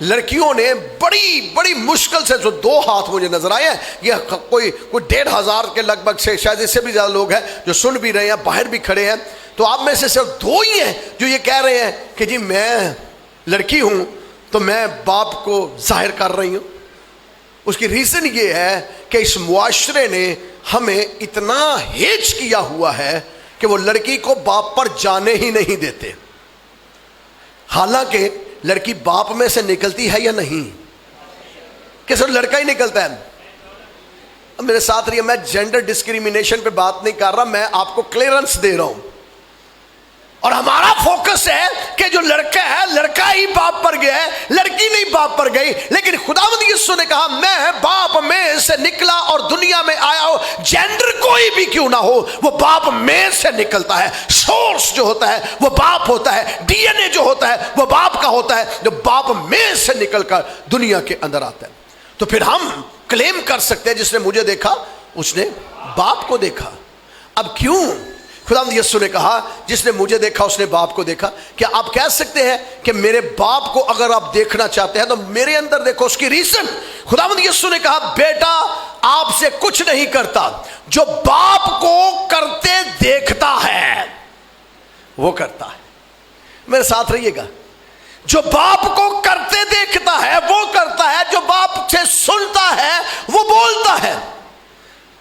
لڑکیوں نے بڑی بڑی مشکل سے جو 2 ہاتھ مجھے نظر آئے ہیں, یہ کوئی 1,500 کے لگ بھگ سے, شاید اس سے بھی زیادہ لوگ ہیں جو سن بھی رہے ہیں, باہر بھی کھڑے ہیں. تو آپ میں سے صرف 2 ہی ہیں جو یہ کہہ رہے ہیں کہ جی میں لڑکی ہوں تو میں باپ کو ظاہر کر رہی ہوں. اس کی ریزن یہ ہے کہ اس معاشرے نے ہمیں اتنا ہیج کیا ہوا ہے کہ وہ لڑکی کو باپ پر جانے ہی نہیں دیتے. حالانکہ لڑکی باپ میں سے نکلتی ہے یا نہیں؟ کہ صرف لڑکا ہی نکلتا ہے؟ میرے ساتھ رہیے, میں جینڈر ڈسکریمنیشن پہ بات نہیں کر رہا, میں آپ کو کلیئرنس دے رہا ہوں. اور ہمارا فوکس ہے کہ جو لڑکا ہے لڑکا ہی باپ پر گیا ہے, لڑکی نہیں باپ پر گئی. لیکن خداوند یسوع نے کہا میں باپ میں سے نکلا اور دنیا میں آیا ہوں. جینڈر کوئی بھی کیوں نہ ہو وہ باپ میں سے نکلتا ہے. سورس جو ہوتا ہے وہ باپ ہوتا ہے, ڈی این اے جو ہوتا ہے وہ باپ کا ہوتا ہے, جو باپ میں سے نکل کر دنیا کے اندر آتا ہے. تو پھر ہم کلیم کر سکتے ہیں جس نے مجھے دیکھا اس نے باپ کو دیکھا. اب کیوں خداوند یسوع نے کہا جس نے مجھے دیکھا اس نے باپ کو دیکھا؟ کیا آپ کہہ سکتے ہیں کہ میرے باپ کو اگر آپ دیکھنا چاہتے ہیں تو میرے اندر دیکھو؟ اس کی ریزن خداوند یسوع نے کہا بیٹا آپ سے کچھ نہیں کرتا, جو باپ کو کرتے دیکھتا ہے وہ کرتا ہے. میرے ساتھ رہیے گا, جو باپ کو کرتے دیکھتا ہے وہ کرتا ہے, جو باپ سے سنتا ہے وہ بولتا ہے.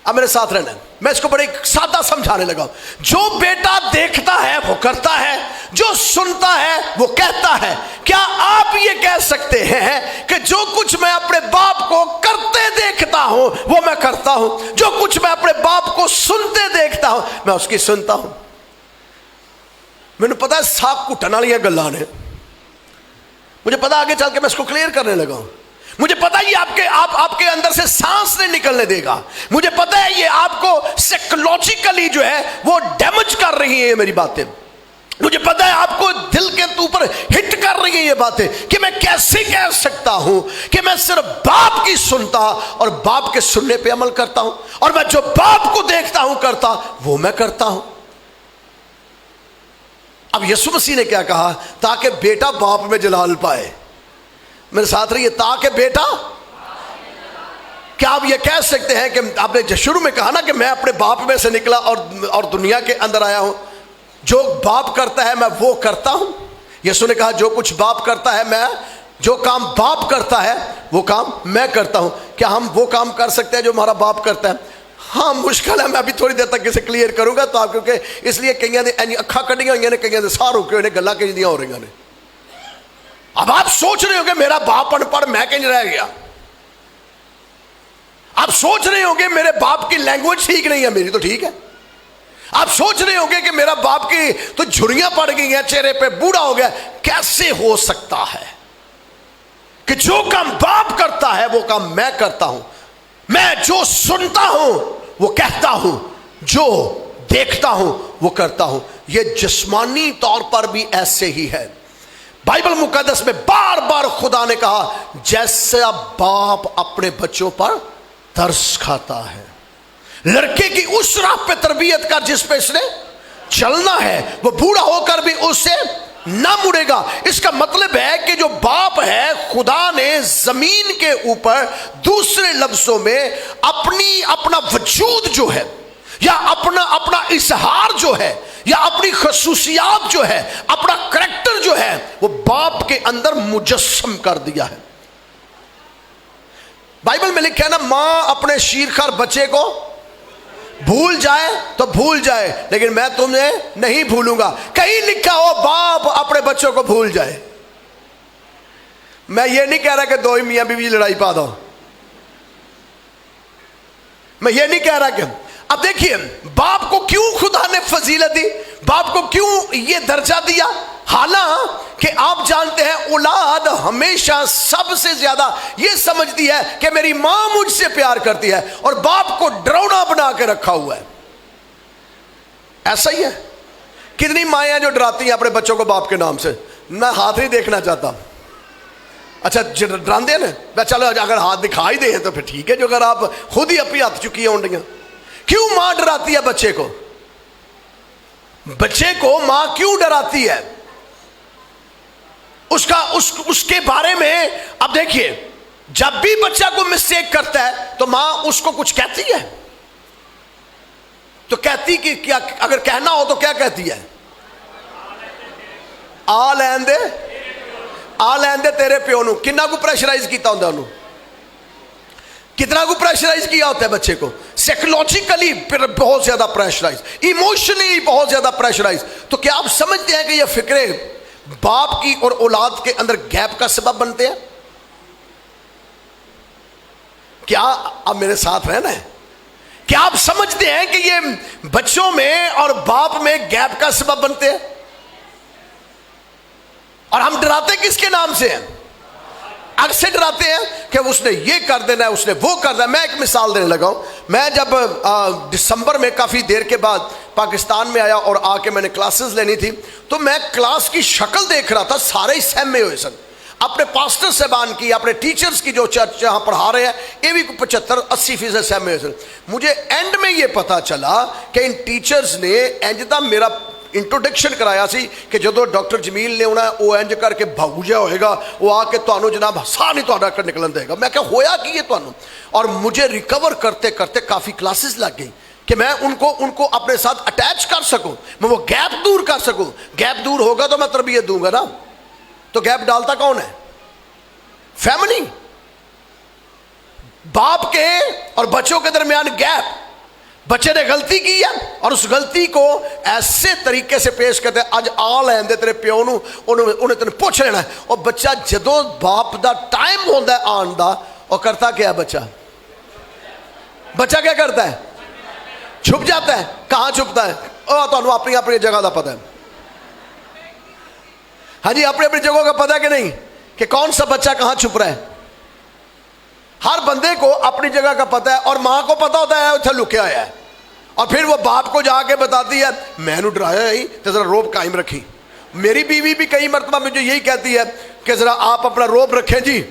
اب میرے ساتھ رہنا, میں اس کو بڑے سادہ سمجھانے لگا. جو بیٹا دیکھتا ہے وہ کرتا ہے, جو سنتا ہے وہ کہتا ہے. کیا آپ یہ کہہ سکتے ہیں کہ جو کچھ میں اپنے باپ کو کرتے دیکھتا ہوں وہ میں کرتا ہوں, جو کچھ میں اپنے باپ کو سنتے دیکھتا ہوں میں اس کی سنتا ہوں؟ میں نے پتا ہے ساک کٹن والی گلاں نے, مجھے پتا آگے چل کے میں اس کو کلیئر کرنے لگا ہوں. مجھے پتا یہ آپ کے اندر سے سانس نہیں نکلنے دے گا. مجھے پتا ہے یہ آپ کو سائیکولوجیکلی جو ہے وہ ڈیمیج کر رہی ہیں یہ میری باتیں. مجھے پتا ہے آپ کو دل کے اوپر ہٹ کر رہی ہیں یہ باتیں کہ میں کیسے کہہ سکتا ہوں کہ میں صرف باپ کی سنتا اور باپ کے سننے پہ عمل کرتا ہوں, اور میں جو باپ کو دیکھتا ہوں کرتا وہ میں کرتا ہوں. اب یسوع مسیح نے کیا کہا؟ تاکہ بیٹا باپ میں جلال پائے. میرے ساتھ رہیے, تاکہ بیٹا. کیا آپ یہ کہہ سکتے ہیں کہ آپ نے شروع میں کہا نا کہ میں اپنے باپ میں سے نکلا اور دنیا کے اندر آیا ہوں, جو باپ کرتا ہے میں وہ کرتا ہوں. یسوع نے کہا جو کچھ باپ کرتا ہے میں, جو کام باپ کرتا ہے وہ کام میں کرتا ہوں. کیا ہم وہ کام کر سکتے ہیں جو ہمارا باپ کرتا ہے؟ ہاں مشکل ہے, میں ابھی تھوڑی دیر تک اسے کلیئر کروں گا. تو آپ کیونکہ اس لیے کئی نے اکھا کٹیاں ہوئی نے, کئی سار ہو کے گلا کھینچیاں ہو رہی نے. اب آپ سوچ رہے ہو کہ میرا باپ ان پڑھ میں کہیں رہ گیا. آپ سوچ رہے ہو کہ میرے باپ کی لینگویج ٹھیک نہیں ہے, میری تو ٹھیک ہے. آپ سوچ رہے ہو کہ میرا باپ کی تو جھریاں پڑ گئی ہیں, چہرے پہ بوڑھا ہو گیا. کیسے ہو سکتا ہے کہ جو کام باپ کرتا ہے وہ کام میں کرتا ہوں؟ میں جو سنتا ہوں وہ کہتا ہوں, جو دیکھتا ہوں وہ کرتا ہوں. یہ جسمانی طور پر بھی ایسے ہی ہے. بائبل مقدس میں بار بار خدا نے کہا جیسا باپ اپنے بچوں پر ترس کھاتا ہے, لڑکے کی اس راہ پہ تربیت کر جس پہ اس نے چلنا ہے, وہ بوڑھا ہو کر بھی اس سے نہ مڑے گا. اس کا مطلب ہے کہ جو باپ ہے خدا نے زمین کے اوپر دوسرے لفظوں میں اپنا وجود جو ہے یا اپنا اظہار جو ہے یا اپنی خصوصیات جو ہے, اپنا کریکٹر جو ہے وہ باپ کے اندر مجسم کر دیا ہے. بائبل میں لکھا ہے نا, ماں اپنے شیرخوار بچے کو بھول جائے تو بھول جائے لیکن میں تمہیں نہیں بھولوں گا. کہیں لکھا ہو باپ اپنے بچوں کو بھول جائے. میں یہ نہیں کہہ رہا کہ دو ہی میاں بیوی لڑائی پا دو, میں یہ نہیں کہہ رہا کہ. اب دیکھیے باپ کو کیوں خدا نے فضیلت دی, باپ کو کیوں یہ درجہ دیا؟ حالانکہ آپ جانتے ہیں اولاد ہمیشہ سب سے زیادہ یہ سمجھتی ہے کہ میری ماں مجھ سے پیار کرتی ہے, اور باپ کو ڈرونا بنا کے رکھا ہوا ہے. ایسا ہی ہے. کتنی مائیں جو ڈراتی ہیں اپنے بچوں کو باپ کے نام سے. میں ہاتھ نہیں دیکھنا چاہتا. اچھا ڈراندے ہیں نا, چلو اگر ہاتھ دکھائی دیں تو پھر ٹھیک ہے, جو اگر آپ خود ہی اپنی ہاتھ چکی ہیں اونڈیاں. کیوں ماں ڈراتی ہے بچے کو؟ بچے کو ماں کیوں ڈراتی ہے؟ اس کے بارے میں اب دیکھیے جب بھی بچہ کو مسٹیک کرتا ہے تو ماں اس کو کچھ کہتی ہے تو کہتی کہ کیا اگر کہنا ہو تو کیا کہتی ہے آ لین دے تیرے پیو نو کنا کو پریشرائز کیتا ہوتا انہوں کتنا کو پریشرائز کیا ہوتا ہے بچے کو سائیکولوجیکلی بہت زیادہ پریشرائز ایموشنلی بہت زیادہ پریشرائز تو کیا آپ سمجھتے ہیں کہ یہ فکریں باپ کی اور اولاد کے اندر گیپ کا سبب بنتے ہیں کیا آپ میرے ساتھ رہنا ہے کیا آپ سمجھتے ہیں کہ یہ بچوں میں اور باپ میں گیپ کا سبب بنتے ہیں اور ہم ڈراتے کس کے نام سے ہیں اکثر ڈراتے ہیں کہ اس نے یہ کر دینا ہے اس نے وہ کر دینا ہے میں ایک مثال دینے لگا ہوں میں جب دسمبر میں کافی دیر کے بعد پاکستان میں آیا اور آ کے میں نے کلاسز لینی تھی تو میں کلاس کی شکل دیکھ رہا تھا سارے ہی سہمے ہوئے سن اپنے پاسٹر صاحبان کی اپنے ٹیچرز کی جو چرچ جہاں پڑھا رہے ہیں یہ بھی 75-80% سہمے ہوئے سن مجھے اینڈ میں یہ پتا چلا کہ ان ٹیچرز نے انجدہ میرا انٹروڈکشن کرایا سی کہ جدو ڈاکٹر جمیل نے ہونا وہ انج کر کے بھاؤ جا ہوئے گا وہ آ کے تانوں جناب ہسا نہیں تو ڈاکٹر نکلن دے گا میں کہ ہویا کی یہ تانوں اور مجھے ریکور کرتے کرتے کافی کلاسز لگ گئی کہ میں ان کو اپنے ساتھ اٹیچ کر سکوں میں وہ گیپ دور کر سکوں گیپ دور ہوگا تو میں تربیت دوں گا نا تو گیپ ڈالتا کون ہے فیملی باپ کے اور بچوں کے درمیان گیپ بچے نے غلطی کی ہے اور اس غلطی کو ایسے طریقے سے پیش کرتے ہیں اج آ لین دے تیرے پیو نو انہیں تینے پوچھ لینا ہے اور بچہ جدوں باپ دا ٹائم ہوتا ہے آن دا اور کرتا کیا ہے بچہ کیا کرتا ہے چھپ جاتا ہے کہاں چھپتا ہے تو اپنی اپنی جگہ دا پتہ ہے ہاں جی اپنی اپنی جگہوں کا پتہ ہے کہ نہیں کہ کون سا بچہ کہاں چھپ رہا ہے ہر بندے کو اپنی جگہ کا پتہ ہے اور ماں کو پتہ ہوتا ہے اتھے لکیا ہوا ہے اور پھر وہ باپ کو جا کے بتاتی ہے میں نے ڈرایا ہی تو ذرا روب قائم رکھی میری بیوی بھی کئی مرتبہ مجھے یہی کہتی ہے کہ ذرا آپ اپنا روب رکھیں جی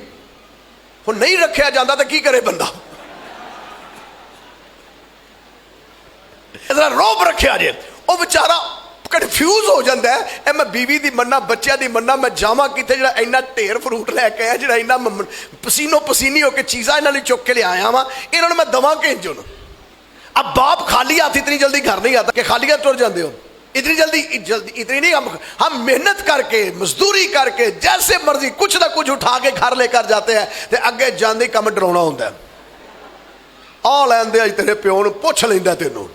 وہ نہیں رکھیا جاتا تو کی کرے بندہ ذرا روب رکھیا جی وہ بیچارہ کنفیوز ہو جاتا ہے اے میں بیوی دی مننا بچہ دی مننا میں جاواں کیتے جڑا اینا ٹھیر فروٹ لے کے آیا جڑا اینا پسینو پسینی ہو کے چیزاں انہاں نے چک کے لے آیا وا انہاں نے میں دواں کہ جو اب باپ خالی ہاتھ اتنی جلدی گھر نہیں آتا کہ خالی ہاتھ ٹر جاندے ہو اتنی جلدی اتنی نہیں ہم محنت کر کے مزدوری کر کے جیسے مرضی کچھ نہ کچھ اٹھا کے گھر لے کر جاتے ہیں تے اگے جاندے کم ڈراونا ہوندا ہے آ لین دے اج تیرے پیو نوں پوچھ لیندا تینوں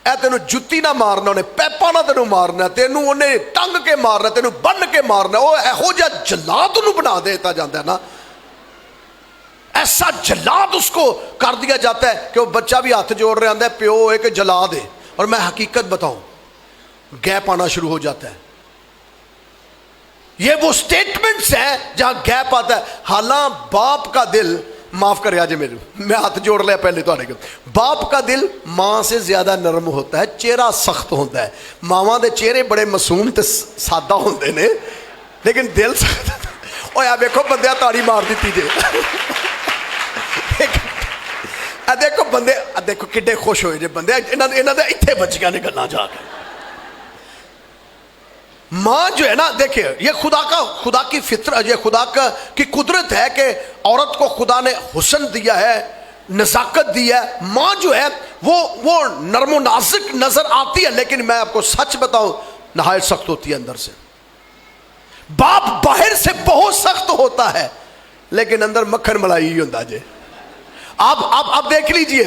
اے تینوں جتی نہ مارنا انہیں پیپا نہ تینوں مارنا تینوں انہیں ٹنگ کے مارنا تینوں بن کے مارنا وہ ایہو جا جلاد انہوں بنا دیتا جاتا ہے نا ایسا جلاد اس کو کر دیا جاتا ہے کہ وہ بچہ بھی ہاتھ جوڑ رہے آندہ ہے پیو ایک جلاد ہے اور میں حقیقت بتاؤں گیپ آنا شروع ہو جاتا ہے یہ وہ سٹیٹمنٹس ہیں جہاں گیپ آتا ہے حالاں باپ کا دل معاف کرے آجے میرے میں ہاتھ جوڑ لیا پہلے تو آنے کے باپ کا دل ماں سے زیادہ نرم ہوتا ہے چہرہ سخت ہوتا ہے ماواں دے چہرے بڑے معصوم تے سادہ ہوندے نے لیکن دل سخت اوہ یا دیکھو بندے تاڑی مار دیتی جے دیکھو بندے دیکھو کڈے خوش ہوئے جے بندے انہاں دے اتھے بچ گیا نکلنا جا کے ماں جو ہے نا دیکھیں یہ خدا کی فطرت یہ خدا کی قدرت ہے کہ عورت کو خدا نے حسن دیا ہے نزاکت دی ہے ماں جو ہے وہ نرم و نازک نظر آتی ہے لیکن میں آپ کو سچ بتاؤں نہایت سخت ہوتی ہے اندر سے باپ باہر سے بہت سخت ہوتا ہے لیکن اندر مکھن ملائی ہی ہوتا جے آپ دیکھ لیجئے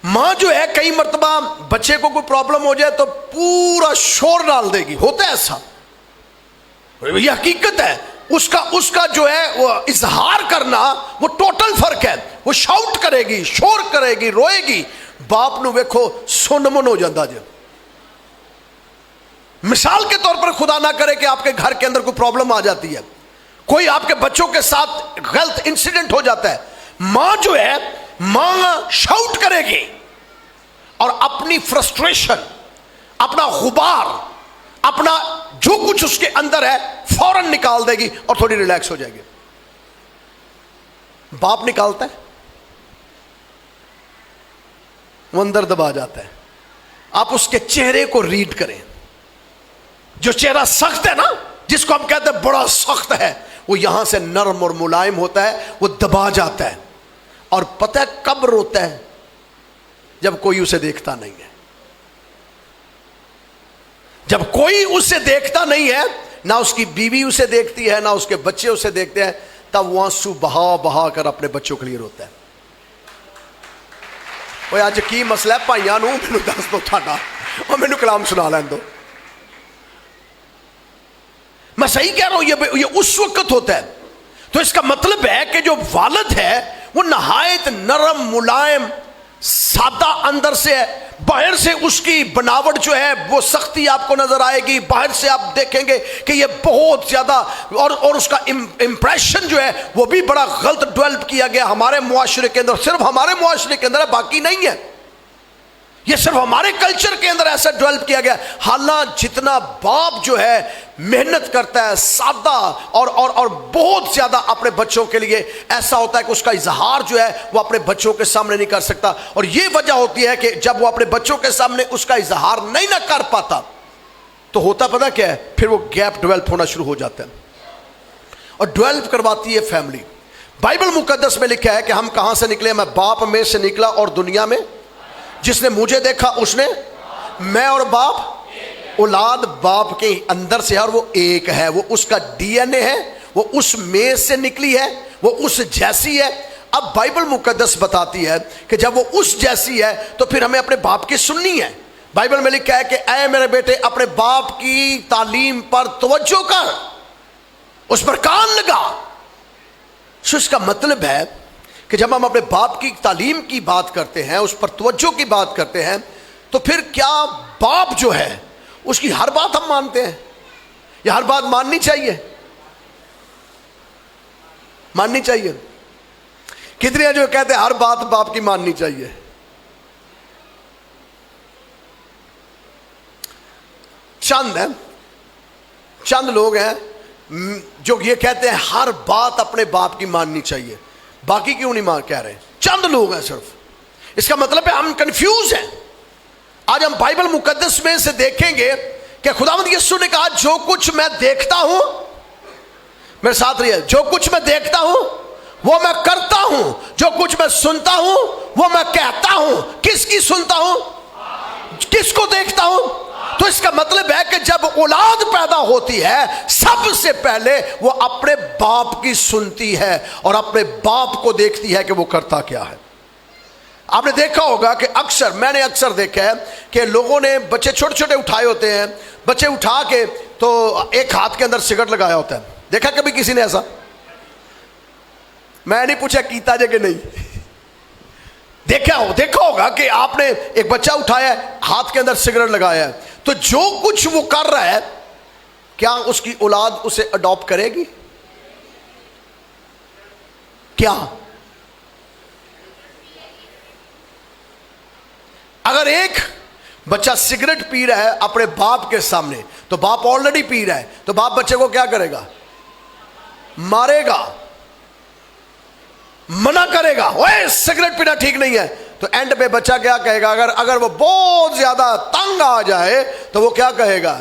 ماں جو ہے کئی مرتبہ بچے کو کوئی پرابلم ہو جائے تو پورا شور ڈال دے گی ہوتا ہے ایسا یہ حقیقت ہے اس کا جو ہے وہ اظہار کرنا وہ ٹوٹل فرق ہے وہ شاؤٹ کرے گی شور کرے گی روئے گی باپ نو ویکھو سن من ہو جاتا جی مثال کے طور پر خدا نہ کرے کہ آپ کے گھر کے اندر کوئی پرابلم آ جاتی ہے کوئی آپ کے بچوں کے ساتھ غلط انسیڈنٹ ہو جاتا ہے ماں جو ہے ماں شاؤٹ کرے گی اور اپنی فرسٹریشن اپنا غبار اپنا جو کچھ اس کے اندر ہے فوراً نکال دے گی اور تھوڑی ریلیکس ہو جائے گی باپ نکالتا ہے وہ اندر دبا جاتا ہے آپ اس کے چہرے کو ریڈ کریں جو چہرہ سخت ہے نا جس کو ہم کہتے ہیں بڑا سخت ہے، وہ یہاں سے نرم اور ملائم ہوتا ہے، وہ دبا جاتا ہے. اور پتہ ہے کب روتا ہے؟ جب کوئی اسے دیکھتا نہیں ہے. جب کوئی اسے دیکھتا نہیں ہے، نہ اس کی بیوی اسے دیکھتی ہے، نہ اس کے بچے اسے دیکھتے ہیں، تب وہ آنسو بہا بہا کر اپنے بچوں کے لیے روتا ہے. وہ اج کی مسئلہ ہے بھائیاں نو، مینوں دس دو تھاڈا، اور مینوں کلام سنا لین دو. میں صحیح کہہ رہا ہوں، یہ اس وقت ہوتا ہے. تو اس کا مطلب ہے کہ جو والد ہے وہ نہایت نرم ملائم سادہ اندر سے ہے. باہر سے اس کی بناوٹ جو ہے وہ سختی آپ کو نظر آئے گی، باہر سے آپ دیکھیں گے کہ یہ بہت زیادہ، اور اس کا امپریشن جو ہے وہ بھی بڑا غلط ڈیولپ کیا گیا ہمارے معاشرے کے اندر. صرف ہمارے معاشرے کے اندر ہے، باقی نہیں ہے. یہ صرف ہمارے کلچر کے اندر ایسا ڈیولپ کیا گیا. حالانکہ جتنا باپ جو ہے محنت کرتا ہے سادہ اور بہت زیادہ اپنے بچوں کے لیے، ایسا ہوتا ہے کہ اس کا اظہار جو ہے وہ اپنے بچوں کے سامنے نہیں کر سکتا. اور یہ وجہ ہوتی ہے کہ جب وہ اپنے بچوں کے سامنے اس کا اظہار نہیں نہ کر پاتا تو ہوتا پتہ کیا ہے؟ پھر وہ گیپ ڈیولپ ہونا شروع ہو جاتا ہے، اور ڈیولپ کرواتی ہے فیملی. بائبل مقدس میں لکھا ہے کہ ہم کہاں سے نکلے؟ میں باپ میں سے نکلا اور دنیا میں جس نے مجھے دیکھا اس نے، میں اور باپ، اولاد باپ کے اندر سے ہے اور وہ ایک ہے. وہ اس کا ڈی این اے ہے، وہ اس میں سے نکلی ہے، وہ اس جیسی ہے. اب بائبل مقدس بتاتی ہے کہ جب وہ اس جیسی ہے تو پھر ہمیں اپنے باپ کی سننی ہے. بائبل میں لکھا ہے کہ اے میرے بیٹے اپنے باپ کی تعلیم پر توجہ کر، اس پر کان لگا. سو اس کا مطلب ہے کہ جب ہم اپنے باپ کی تعلیم کی بات کرتے ہیں، اس پر توجہ کی بات کرتے ہیں، تو پھر کیا باپ جو ہے اس کی ہر بات ہم مانتے ہیں؟ یا ہر بات ماننی چاہیے؟ ماننی چاہیے. کتنے جو کہتے ہیں ہر بات باپ کی ماننی چاہیے؟ چند ہیں، چند لوگ ہیں جو یہ کہتے ہیں ہر بات اپنے باپ کی ماننی چاہیے. باقی کیوں نہیں کہہ رہے؟ چند لوگ ہیں صرف. اس کا مطلب ہے ہم کنفیوز ہیں. آج ہم بائبل مقدس میں سے دیکھیں گے کہ خداوند یسوع نے کہا جو کچھ میں دیکھتا ہوں، میرے ساتھ رہیے، جو کچھ میں دیکھتا ہوں وہ میں کرتا ہوں، جو کچھ میں سنتا ہوں وہ میں کہتا ہوں. کس کی سنتا ہوں؟ کس کو دیکھتا ہوں؟ تو اس کا مطلب ہے کہ جب اولاد پیدا ہوتی ہے سب سے پہلے وہ اپنے باپ کی سنتی ہے اور اپنے باپ کو دیکھتی ہے کہ وہ کرتا کیا ہے. آپ نے دیکھا ہوگا کہ اکثر، میں نے اکثر دیکھا ہے کہ لوگوں نے بچے چھوٹے چھوٹے اٹھائے ہوتے ہیں، بچے اٹھا کے تو ایک ہاتھ کے اندر سگریٹ لگایا ہوتا ہے. دیکھا کبھی کسی نے ایسا؟ میں نہیں پوچھا کیتا جے کہ نہیں. دیکھا ہوگا کہ آپ نے ایک بچہ اٹھایا ہے، ہاتھ کے اندر سگریٹ لگایا ہے، تو جو کچھ وہ کر رہا ہے کیا اس کی اولاد اسے اڈاپٹ کرے گی؟ کیا اگر ایک بچہ سگریٹ پی رہا ہے اپنے باپ کے سامنے، تو باپ آلریڈی پی رہا ہے، تو باپ بچے کو کیا کرے گا؟ مارے گا، منع کرے گا، اوے سگریٹ پینا ٹھیک نہیں ہے. تو اینڈ پہ بچہ کیا کہے گا؟ اگر وہ بہت زیادہ تنگ آ جائے تو وہ کیا کہے گا؟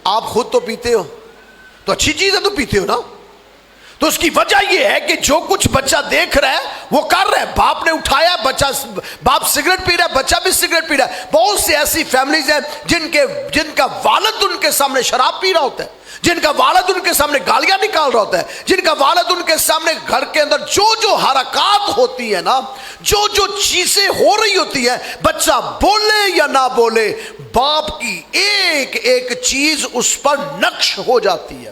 آپ خود تو پیتے ہو، تو اچھی چیز ہے تو پیتے ہو نا. تو اس کی وجہ یہ ہے کہ جو کچھ بچہ دیکھ رہا ہے وہ کر رہا ہے. باپ نے اٹھایا، باپ سگریٹ پی رہا ہے، بچہ بھی سگریٹ پی رہا ہے. بہت سی ایسی فیملیز ہیں جن کا والد ان کے سامنے شراب پی رہا ہوتا ہے، جن کا والد ان کے سامنے گالیاں نکال رہا ہوتا ہے، جن کا والد ان کے سامنے گھر کے اندر جو حرکات ہوتی ہیں نا، جو چیزیں ہو رہی ہوتی ہیں، بچہ بولے یا نہ بولے، باپ کی ایک ایک چیز اس پر نقش ہو جاتی ہے،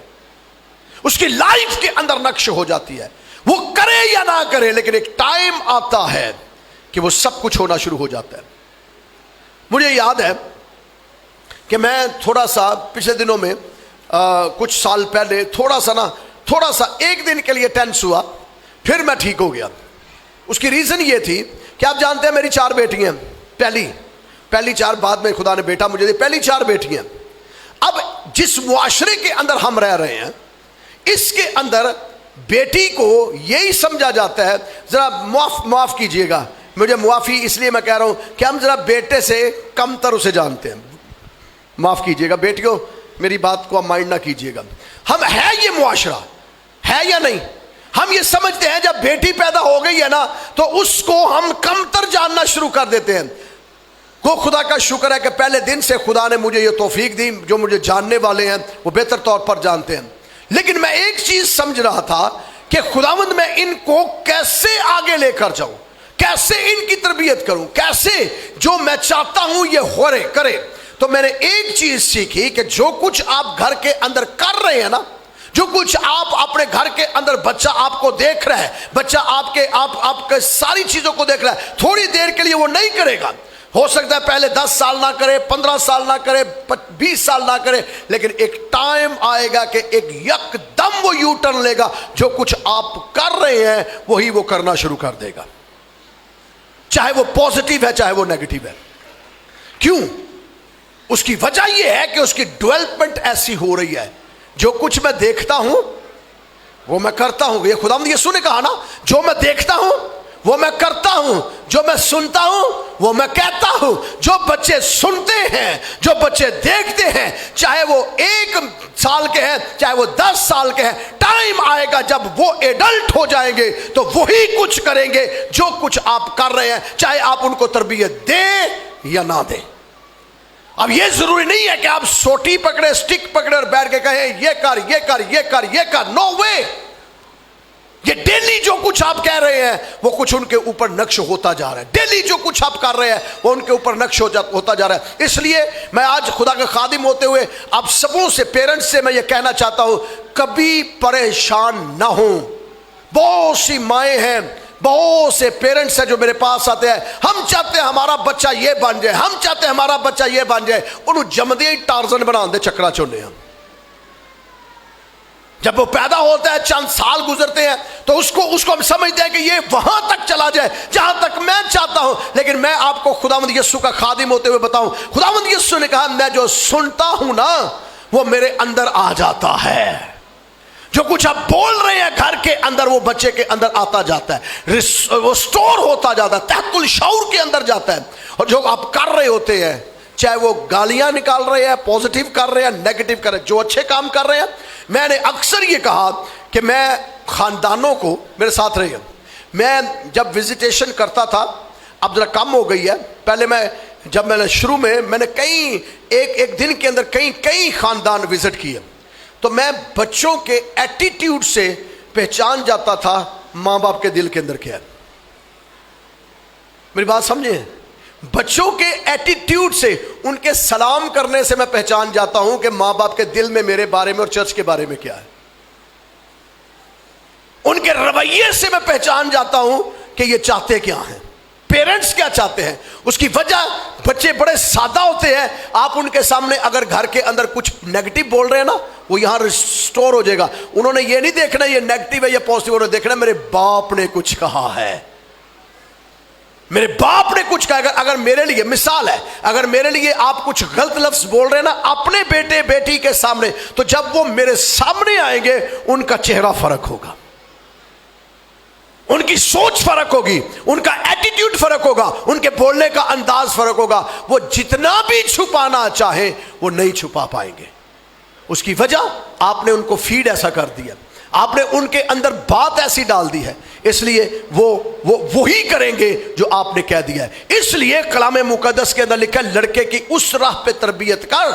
اس کی لائف کے اندر نقش ہو جاتی ہے. وہ کرے یا نہ کرے، لیکن ایک ٹائم آتا ہے کہ وہ سب کچھ ہونا شروع ہو جاتا ہے. مجھے یاد ہے کہ میں تھوڑا سا پچھلے دنوں میں کچھ سال پہلے تھوڑا سا ایک دن کے لیے ٹینس ہوا، پھر میں ٹھیک ہو گیا. اس کی ریزن یہ تھی کہ آپ جانتے ہیں میری 4 بیٹیاں، پہلی 4 بعد میں خدا نے بیٹا مجھے دی، پہلی 4 بیٹیاں. اب جس معاشرے کے اندر ہم رہ رہے ہیں اس کے اندر بیٹی کو یہی سمجھا جاتا ہے، ذرا معاف کیجئے گا، مجھے معافی اس لیے میں کہہ رہا ہوں کہ ہم ذرا بیٹے سے کم تر اسے جانتے ہیں. معاف کیجئے گا بیٹیوں، میری بات کو آپ مائنڈ نہ کیجئے گا. ہم ہے یہ معاشرہ ہے یا نہیں؟ ہم یہ سمجھتے ہیں جب بیٹی پیدا ہو گئی ہے نا تو اس کو ہم کمتر جاننا شروع کر دیتے ہیں. کو خدا کا شکر ہے کہ پہلے دن سے خدا نے مجھے یہ توفیق دی, جو مجھے جاننے والے ہیں وہ بہتر طور پر جانتے ہیں. لیکن میں ایک چیز سمجھ رہا تھا کہ خداوند میں ان کو کیسے آگے لے کر جاؤں, کیسے ان کی تربیت کروں, کیسے جو میں چاہتا ہوں یہ کرے. تو میں نے ایک چیز سیکھی کہ جو کچھ آپ گھر کے اندر کر رہے ہیں نا, جو کچھ آپ اپنے گھر کے اندر, بچہ آپ کو دیکھ رہا ہے, بچہ آپ کے ساری چیزوں کو دیکھ رہا ہے, تھوڑی دیر کے لیے وہ نہیں کرے گا. ہو سکتا ہے پہلے 10 سال نہ کرے, 15 سال نہ کرے, 20 سال نہ کرے, لیکن ایک ٹائم آئے گا کہ ایک یک دم وہ یو ٹرن لے گا. جو کچھ آپ کر رہے ہیں وہی وہ کرنا شروع کر دے گا, چاہے وہ پازیٹیو ہے چاہے وہ نیگیٹو ہے. کیوں؟ اس کی وجہ یہ ہے کہ اس کی ڈیولپمنٹ ایسی ہو رہی ہے. جو کچھ میں دیکھتا ہوں وہ میں کرتا ہوں. یہ خدا یسوع نے کہا نا, جو میں دیکھتا ہوں وہ میں کرتا ہوں, جو میں سنتا ہوں وہ میں کہتا ہوں. جو بچے سنتے ہیں, جو بچے دیکھتے ہیں, چاہے وہ 1 سال کے ہیں چاہے وہ 10 سال کے ہیں, ٹائم آئے گا جب وہ ایڈلٹ ہو جائیں گے تو وہی کچھ کریں گے جو کچھ آپ کر رہے ہیں, چاہے آپ ان کو تربیت دیں یا نہ دیں. اب یہ ضروری نہیں ہے کہ آپ سوٹی پکڑے, سٹک پکڑے اور بیٹھ کے کہیں یہ کر یہ کر یہ کر یہ کر. نو وے. یہ ڈیلی جو کچھ آپ کہہ رہے ہیں وہ کچھ ان کے اوپر نقش ہوتا جا رہا ہے. ڈیلی جو کچھ آپ کر رہے ہیں وہ ان کے اوپر نقش ہوتا جا رہا ہے. اس لیے میں آج خدا کا خادم ہوتے ہوئے آپ سبوں سے, پیرنٹس سے میں یہ کہنا چاہتا ہوں, کبھی پریشان نہ ہوں. بہت سی مائیں ہیں, بہت سے پیرنٹس ہیں جو میرے پاس آتے ہیں, ہم چاہتے ہیں ہمارا بچہ یہ بن جائے, ہم چاہتے ہیں ہمارا بچہ یہ بن جائے. انہوں جمدے ہی ٹارزن بنا دے چکرا چونے. ہم جب وہ پیدا ہوتا ہے چند سال گزرتے ہیں تو اس کو ہم سمجھتے ہیں کہ یہ وہاں تک چلا جائے جہاں تک میں چاہتا ہوں. لیکن میں آپ کو خداوند یسوع کا خادم ہوتے ہوئے بتاؤں, خداوند یسوع نے کہا میں جو سنتا ہوں نا وہ میرے اندر آ جاتا ہے. جو کچھ آپ بول رہے ہیں گھر کے اندر وہ بچے کے اندر آتا جاتا ہے, وہ سٹور ہوتا جاتا ہے, تحت الشعور کے اندر جاتا ہے. اور جو آپ کر رہے ہوتے ہیں, چاہے وہ گالیاں نکال رہے ہیں, پازیٹیو کر رہے ہیں, نیگیٹو کر رہے ہیں, جو اچھے کام کر رہے ہیں. میں نے اکثر یہ کہا کہ میں خاندانوں کو, میرے ساتھ رہے ہیں, میں جب وزیٹیشن کرتا تھا, اب ذرا کم ہو گئی ہے, پہلے جب میں نے شروع میں نے ایک دن کے اندر کئی خاندان وزٹ کیے, تو میں بچوں کے ایٹیٹیوڈ سے پہچان جاتا تھا ماں باپ کے دل کے اندر کیا ہے. میری بات سمجھیں, بچوں کے ایٹیٹیوڈ سے, ان کے سلام کرنے سے میں پہچان جاتا ہوں کہ ماں باپ کے دل میں میرے بارے میں اور چرچ کے بارے میں کیا ہے. ان کے رویے سے میں پہچان جاتا ہوں کہ یہ چاہتے کیا ہیں, پیرنٹس کیا چاہتے ہیں. اس کی وجہ, بچے بڑے سادہ ہوتے ہیں, آپ ان کے سامنے اگر گھر کے اندر کچھ نیگیٹو بول رہے ہیں نا وہ یہاں ریسٹور ہو جائے گا. انہوں نے یہ نہیں دیکھنا یہ نیگیٹو ہے یا پازیٹیو, انہوں نے دیکھنا میرے باپ نے کچھ کہا ہے, میرے باپ نے کچھ کہا. اگر میرے لیے مثال ہے, اگر میرے لیے آپ کچھ غلط لفظ بول رہے ہیں نا اپنے بیٹے بیٹی کے سامنے, تو جب وہ میرے سامنے آئیں گے ان کا چہرہ فرق ہوگا, ان کی سوچ فرق ہوگی, ان کا ایٹیٹیوڈ فرق ہوگا, ان کے بولنے کا انداز فرق ہوگا. وہ جتنا بھی چھپانا چاہیں وہ نہیں چھپا پائیں گے. اس کی وجہ آپ نے ان کو فیڈ ایسا کر دیا, آپ نے ان کے اندر بات ایسی ڈال دی ہے, اس لیے وہی کریں گے جو آپ نے کہہ دیا ہے. اس لیے کلام مقدس کے اندر لکھا ہے لڑکے کی اس راہ پہ تربیت کر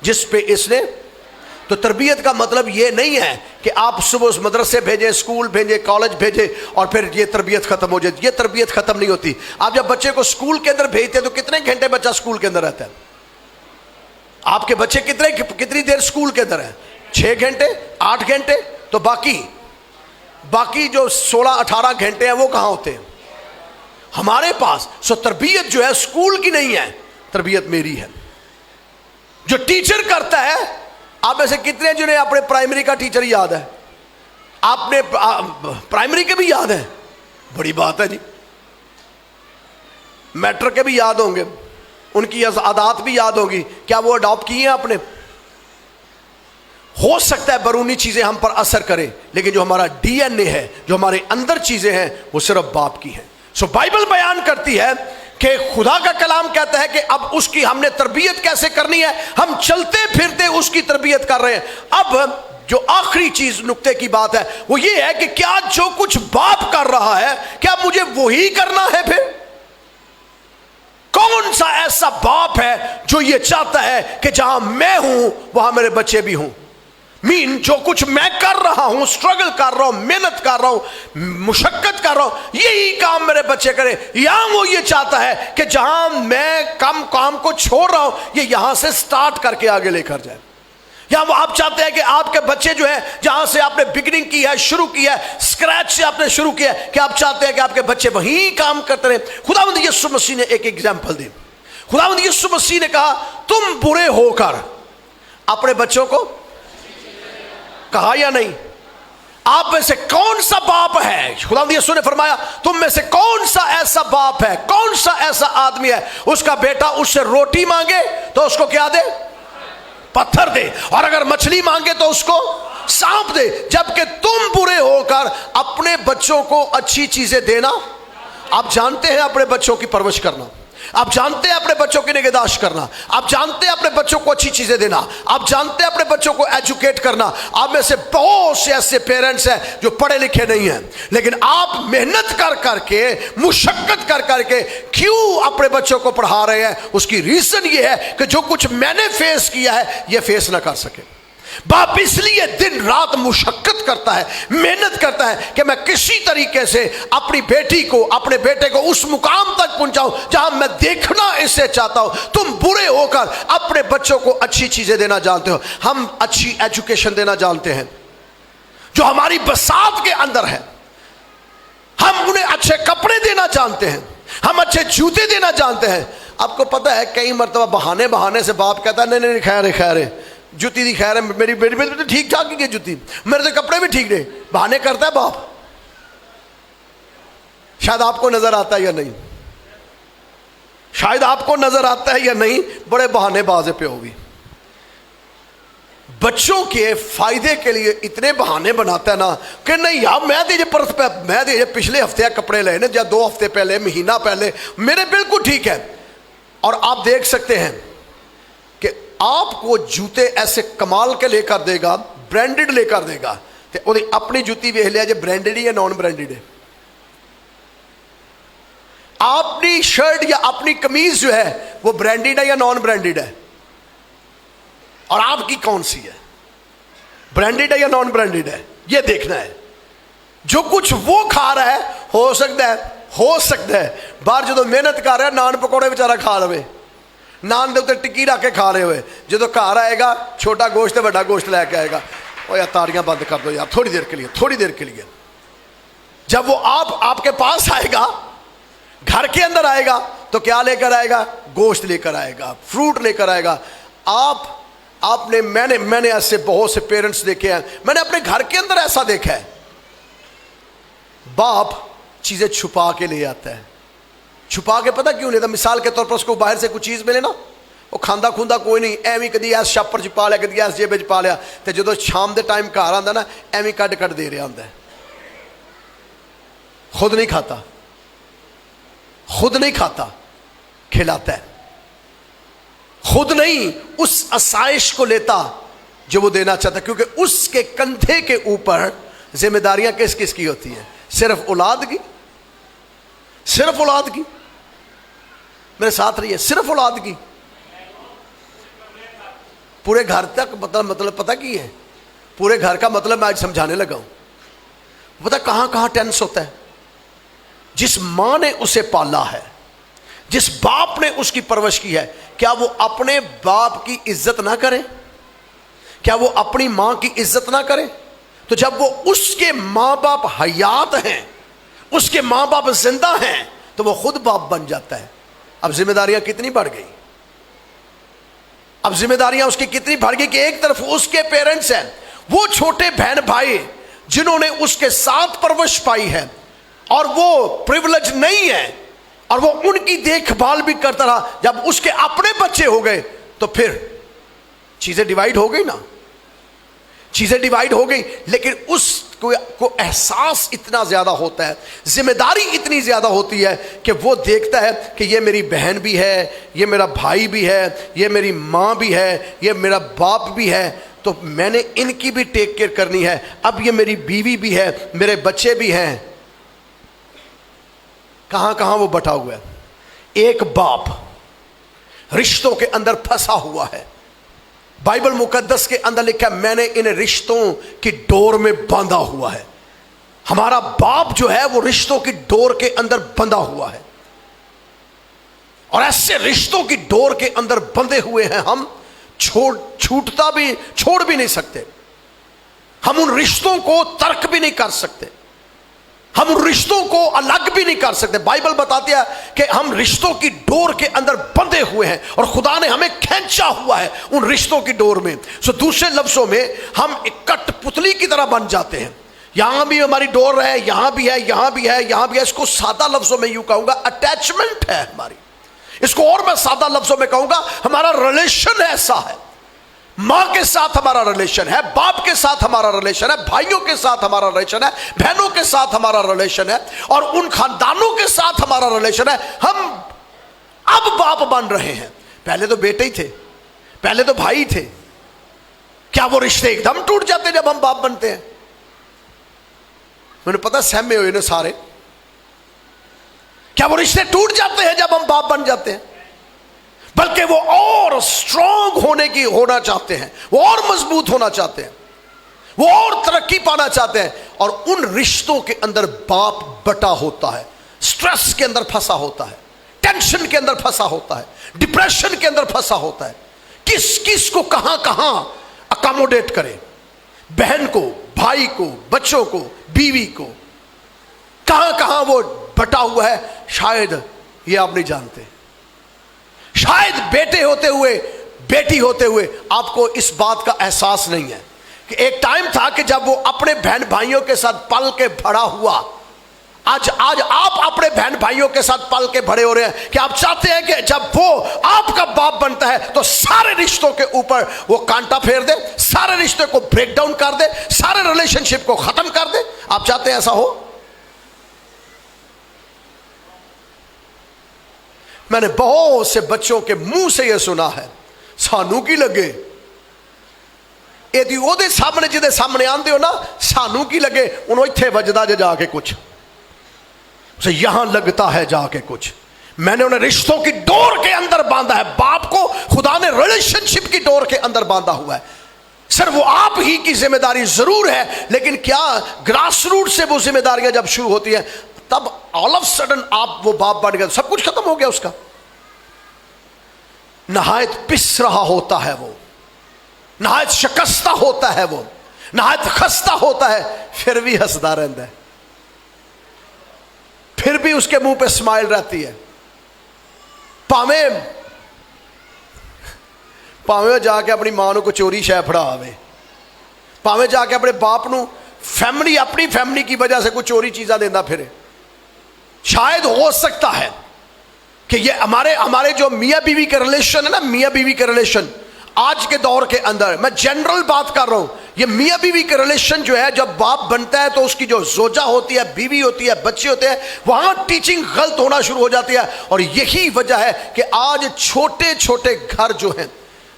جس پہ اس نے. تو تربیت کا مطلب یہ نہیں ہے کہ آپ صبح مدرسے بھیجیں, اسکول بھیجیں, کالج بھیجیں اور پھر یہ تربیت ختم ہو جائے. یہ تربیت ختم نہیں ہوتی. آپ جب بچے کو اسکول کے اندر بھیجتے ہیں تو کتنے گھنٹے بچہ اسکول کے اندر رہتا ہے؟ آپ کے بچے کتنی دیر اسکول کے اندر ہیں؟ 6 گھنٹے, 8 گھنٹے. تو باقی جو 16-18 گھنٹے ہیں وہ کہاں ہوتے ہیں؟ ہمارے پاس. سو تربیت جو ہے اسکول کی نہیں ہے, تربیت میری ہے. جو ٹیچر کرتا ہے, آپ میں سے کتنے جنہیں اپنے پرائمری کا ٹیچر یاد ہے؟ آپ نے پرائمری کے بھی یاد ہیں؟ بڑی بات ہے جی. میٹرک کے بھی یاد ہوں گے, ان کی عادات بھی یاد ہوگی. کیا وہ اڈاپٹ کی ہیں آپ نے؟ ہو سکتا ہے بیرونی چیزیں ہم پر اثر کریں, لیکن جو ہمارا ڈی این اے ہے, جو ہمارے اندر چیزیں ہیں وہ صرف باپ کی ہیں. سو بائبل بیان کرتی ہے کہ خدا کا کلام کہتا ہے کہ اب اس کی ہم نے تربیت کیسے کرنی ہے. ہم چلتے پھرتے اس کی تربیت کر رہے ہیں. اب جو آخری چیز نقطے کی بات ہے وہ یہ ہے کہ کیا جو کچھ باپ کر رہا ہے کیا مجھے وہی کرنا ہے؟ پھر کون سا ایسا باپ ہے جو یہ چاہتا ہے کہ جہاں میں ہوں وہاں میرے بچے بھی ہوں؟ جو کچھ میں کر رہا ہوں، سٹرگل کر رہا ہوں، محنت کر رہا ہوں، مشقت کر رہا ہوں، یہی کام میرے بچے کریں. یا وہ یہ چاہتا ہے کہ جہاں میں کم کام کو چھوڑ رہا ہوں یہ یہاں سے سٹارٹ کر کے آگے لے کر جائے. یا وہ آپ چاہتے ہیں کہ آپ کے بچے جو ہیں جہاں سے آپ نے بگننگ کی ہے، شروع کی ہے، سکریچ سے آپ نے شروع کیا ہے، کہ آپ چاہتے ہیں کہ آپ کے بچے وہیں کام کرتے رہیں. خداوند یسوع مسیح نے ایک ایگزامپل دی. خداوند یسوع مسیح نے کہا تم برے ہو کر اپنے بچوں کو، کہا یا نہیں؟ آپ میں سے کون سا باپ ہے، خداوند یسوع نے فرمایا تم میں سے کون سا ایسا باپ ہے، کون سا ایسا آدمی ہے اس کا بیٹا اس سے روٹی مانگے تو اس کو کیا دے؟ پتھر دے. اور اگر مچھلی مانگے تو اس کو سانپ دے. جبکہ تم برے ہو کر اپنے بچوں کو اچھی چیزیں دینا. آپ جانتے ہیں اپنے بچوں کی پرورش کرنا، آپ جانتے ہیں اپنے بچوں کی نگہداشت کرنا، آپ جانتے ہیں اپنے بچوں کو اچھی چیزیں دینا، آپ جانتے ہیں اپنے بچوں کو ایجوکیٹ کرنا. آپ میں سے بہت سے ایسے پیرنٹس ہیں جو پڑھے لکھے نہیں ہیں، لیکن آپ محنت کر کر کے، مشقت کر کر کے کیوں اپنے بچوں کو پڑھا رہے ہیں؟ اس کی ریزن یہ ہے کہ جو کچھ میں نے فیس کیا ہے یہ فیس نہ کر سکے. باپ اس لیے دن رات مشقت کرتا ہے، محنت کرتا ہے کہ میں کسی طریقے سے اپنی بیٹی کو، اپنے بیٹے کو اس مقام تک پہنچاؤں جہاں میں دیکھنا اسے چاہتا ہوں. تم برے ہو کر اپنے بچوں کو اچھی چیزیں دینا جانتے ہو. ہم اچھی ایجوکیشن دینا جانتے ہیں جو ہماری بساط کے اندر ہے. ہم انہیں اچھے کپڑے دینا جانتے ہیں، ہم اچھے جوتے دینا جانتے ہیں. آپ کو پتہ ہے کئی مرتبہ بہانے سے باپ کہتا ہے نہیں خیر ہے، جوتی دی خیر ہے، میری بیٹی تو ٹھیک ٹھاک ہی ہے جوتی، میرے تو کپڑے بھی ٹھیک نہیں. بہانے کرتا ہے باپ. شاید آپ کو نظر آتا ہے یا نہیں، شاید آپ کو نظر آتا ہے یا نہیں، بڑے بہانے بازے پہ ہوگی. بچوں کے فائدے کے لیے اتنے بہانے بناتا ہے نا کہ نہیں یار میں پچھلے ہفتے کپڑے لے نا، یا 2 ہفتے پہلے، مہینہ پہلے میرے بالکل ٹھیک ہے. اور آپ دیکھ سکتے ہیں کہ آپ کو جوتے ایسے کمال کے لے کر دے گا، برانڈڈ لے کر دے گا، تو اپنی جوتی ویکھ لیا جی برانڈڈ یا نان برانڈڈ ہے. اپنی شرٹ یا اپنی قمیض جو ہے وہ برانڈڈ ہے یا نان برانڈڈ ہے؟ اور آپ کی کون سی ہے، برانڈڈ ہے یا نان برانڈڈ ہے؟ یہ دیکھنا ہے. جو کچھ وہ کھا رہا ہے ہو سکتا ہے باہر جدو محنت کر رہا ہے نان پکوڑے بیچارہ کھا لے، نان دے ٹکی رکھ کے کھا رہے ہوئے، جدو گھر آئے گا چھوٹا گوشت بڑا گوشت لے کے آئے گا. او یار تاڑیاں بند کر دو یار تھوڑی دیر کے لیے. جب وہ آپ کے پاس آئے گا، گھر کے اندر آئے گا تو کیا لے کر آئے گا؟ گوشت لے کر آئے گا، فروٹ لے کر آئے گا. میں نے ایسے بہت سے پیرنٹس دیکھے ہیں، میں نے اپنے گھر کے اندر ایسا دیکھا ہے، باپ چیزیں چھپا کے لے آتا ہے. چھپا کے پتہ کیوں لیتا؟ مثال کے طور پر اس کو باہر سے کچھ چیز ملے نا، وہ کھاندا کھوندا کوئی نہیں، ایویں کدی ایس شاپر چ پا لیا، کدی ایس جیب چ پا لیا، تے جدو شام دے ٹائم گھر آندا نا ایویں کٹ دے رہا ہوندا ہے. خود نہیں کھاتا، کھلاتا ہے. خود نہیں اس آسائش کو لیتا جو وہ دینا چاہتا، کیونکہ اس کے کندھے کے اوپر ذمہ داریاں کس کی ہوتی ہیں؟ صرف اولاد کی. میرے ساتھ رہیے، صرف اولاد کی. پورے گھر تک مطلب پتہ کی ہے؟ پورے گھر کا مطلب میں آج سمجھانے لگا ہوں. پتہ کہاں ٹینس ہوتا ہے؟ جس ماں نے اسے پالا ہے، جس باپ نے اس کی پرورش کی ہے، کیا وہ اپنے باپ کی عزت نہ کرے؟ کیا وہ اپنی ماں کی عزت نہ کرے؟ تو جب وہ اس کے ماں باپ حیات ہیں، اس کے ماں باپ زندہ ہیں، تو وہ خود باپ بن جاتا ہے. اب ذمہ داریاں کتنی بڑھ گئی، اب ذمہ داریاں اس کی کتنی بڑھ گئی کہ ایک طرف اس کے پیرنٹس ہیں، وہ چھوٹے بہن بھائی جنہوں نے اس کے ساتھ پرورش پائی ہے اور وہ پریولیج نہیں ہے، اور وہ ان کی دیکھ بھال بھی کرتا رہا. جب اس کے اپنے بچے ہو گئے تو پھر چیزیں ڈیوائیڈ ہو گئی نا، چیزیں ڈیوائیڈ ہو گئی. لیکن اس کو احساس اتنا زیادہ ہوتا ہے, ذمہ داری اتنی زیادہ ہوتی ہے کہ وہ دیکھتا ہے کہ یہ میری بہن بھی ہے, یہ میرا بھائی بھی ہے, یہ میری ماں بھی ہے, یہ میرا باپ بھی ہے, تو میں نے ان کی بھی ٹیک کیئر کرنی ہے. اب یہ میری بیوی بھی ہے, میرے بچے بھی ہیں. کہاں کہاں وہ بٹا ہوا ہے. ایک باپ رشتوں کے اندر پھنسا ہوا ہے. بائبل مقدس کے اندر لکھا ہے میں نے ان رشتوں کی ڈور میں باندھا ہوا ہے. ہمارا باپ جو ہے وہ رشتوں کی ڈور کے اندر بندھا ہوا ہے, اور ایسے رشتوں کی ڈور کے اندر بندھے ہوئے ہیں ہم, چھوڑ بھی نہیں سکتے. ہم ان رشتوں کو ترک بھی نہیں کر سکتے, ہم ان رشتوں کو الگ بھی نہیں کر سکتے. بائبل بتاتی ہے کہ ہم رشتوں کی ڈور کے اندر بندھے ہوئے ہیں اور خدا نے ہمیں کھینچا ہوا ہے ان رشتوں کی ڈور میں. دوسرے لفظوں میں ہم ایک کٹ پتلی کی طرح بن جاتے ہیں. یہاں بھی ہماری ڈور ہے, یہاں بھی ہے, یہاں بھی ہے, یہاں بھی ہے. اس کو سادہ لفظوں میں یوں کہوں گا اٹیچمنٹ ہے ہماری. اس کو اور میں سادہ لفظوں میں کہوں گا ہمارا ریلیشن ایسا ہے. ماں کے ساتھ ہمارا ریلیشن ہے, باپ کے ساتھ ہمارا ریلیشن ہے, بھائیوں کے ساتھ ہمارا ریلیشن ہے, بہنوں کے ساتھ ہمارا ریلیشن ہے, اور ان خاندانوں کے ساتھ ہمارا ریلیشن ہے. ہم اب باپ بن رہے ہیں. پہلے تو بیٹے ہی تھے, پہلے تو بھائی تھے. کیا وہ رشتے ایک دم ٹوٹ جاتے جب ہم باپ بنتے ہیں؟ مجھے پتا سہمے ہوئے نا سارے. کیا وہ رشتے ٹوٹ جاتے ہیں جب ہم باپ بن جاتے ہیں؟ بلکہ وہ اور اسٹرانگ ہونا چاہتے ہیں, وہ اور مضبوط ہونا چاہتے ہیں, وہ اور ترقی پانا چاہتے ہیں. اور ان رشتوں کے اندر باپ بٹا ہوتا ہے, سٹریس کے اندر پھنسا ہوتا ہے, ٹینشن کے اندر پھنسا ہوتا ہے, ڈپریشن کے اندر پھنسا ہوتا ہے. کس کو کہاں اکاموڈیٹ کرے, بہن کو, بھائی کو, بچوں کو, بیوی کو, کہاں وہ بٹا ہوا ہے. شاید یہ آپ نہیں جانتے, شاید بیٹے ہوتے ہوئے, بیٹی ہوتے ہوئے آپ کو اس بات کا احساس نہیں ہے کہ ایک ٹائم تھا کہ جب وہ اپنے بہن بھائیوں کے ساتھ پل کے بڑا ہوا. آج آپ اپنے بہن بھائیوں کے ساتھ پل کے بڑے ہو رہے ہیں کہ آپ چاہتے ہیں کہ جب وہ آپ کا باپ بنتا ہے تو سارے رشتوں کے اوپر وہ کانٹا پھیر دے, سارے رشتے کو بریک ڈاؤن کر دے, سارے ریلیشن شپ کو ختم کر دے. آپ چاہتے ہیں ایسا ہو؟ میں نے بہت سے بچوں کے منہ سے یہ سنا ہے, سانو کی لگے یہ سامنے جدے سامنے آندے ہو نا, سانو کی لگے انہوں اتھے وجدہ جا کے کچھ اسے یہاں لگتا ہے جا کے کچھ. میں نے انہیں رشتوں کی ڈور کے اندر باندھا ہے. باپ کو خدا نے ریلیشن شپ کی ڈور کے اندر باندھا ہوا ہے. سر وہ آپ ہی کی ذمہ داری ضرور ہے, لیکن کیا گراس روٹ سے وہ ذمہ داریاں جب شروع ہوتی ہیں تب آل آف سڈن آپ وہ باپ بن گئے, سب کچھ ختم ہو گیا اس کا. نہایت پس رہا ہوتا ہے وہ, نہایت شکستہ ہوتا ہے وہ, نہایت خستہ ہوتا ہے, پھر بھی ہنستا رہتا ہے, پھر بھی اس کے منہ پہ اسمائل رہتی ہے. پاویں جا کے اپنی ماں کو چوری شے پھڑا آوے, پاویں جا کے اپنے باپ نو فیملی, اپنی فیملی کی وجہ سے کوئی چوری چیزاں دینا پھرے. شاید ہو سکتا ہے کہ یہ ہمارے جو میاں بیوی کا ریلیشن ہے نا, میاں بیوی کا ریلیشن آج کے دور کے اندر, میں جنرل بات کر رہا ہوں, یہ میاں بیوی کا ریلیشن جو ہے جب باپ بنتا ہے تو اس کی جو زوجہ ہوتی ہے, بیوی ہوتی ہے, بچے ہوتے ہیں, وہاں ٹیچنگ غلط ہونا شروع ہو جاتی ہے. اور یہی وجہ ہے کہ آج چھوٹے چھوٹے گھر جو ہیں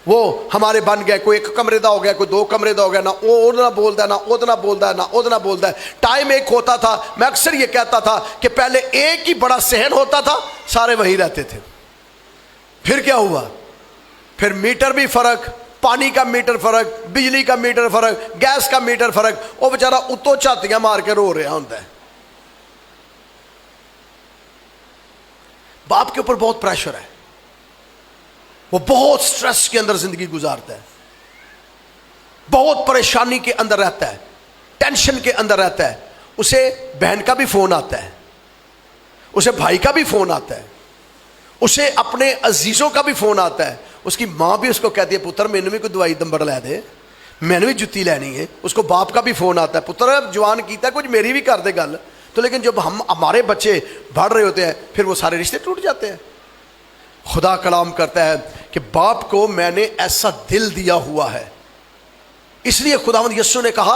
وہ ہمارے بن گئے. کوئی ایک کمرے دا ہو گیا, کوئی دو کمرے دا ہو گیا, نہ ادنا بولتا ہے, نہ ادنا بولتا ہے, نہ ادنا بولتا ہے. ٹائم ایک ہوتا تھا, میں اکثر یہ کہتا تھا کہ پہلے ایک ہی بڑا صحن ہوتا تھا, سارے وہیں رہتے تھے. پھر کیا ہوا, پھر میٹر بھی فرق, پانی کا میٹر فرق, بجلی کا میٹر فرق, گیس کا میٹر فرق, وہ بیچارہ اتو چھاتیاں مار کے رو رہا ہوتا ہے. باپ کے اوپر بہت پریشر ہے, وہ بہت سٹریس کے اندر زندگی گزارتا ہے, بہت پریشانی کے اندر رہتا ہے, ٹینشن کے اندر رہتا ہے. اسے بہن کا بھی فون آتا ہے, اسے بھائی کا بھی فون آتا ہے, اسے اپنے عزیزوں کا بھی فون آتا ہے. اس کی ماں بھی اس کو کہتی ہے پتر مینوں بھی کوئی دوائی دمبر لے دے, میں نے بھی جتی لینی ہے. اس کو باپ کا بھی فون آتا ہے, پتر جوان کیتا ہے کچھ میری بھی کر دے گل. تو لیکن جب ہمارے بچے بڑھ رہے ہوتے ہیں پھر وہ سارے رشتے ٹوٹ جاتے ہیں. خدا کلام کرتا ہے کہ باپ کو میں نے ایسا دل دیا ہوا ہے, اس لیے خداوند یسوع نے کہا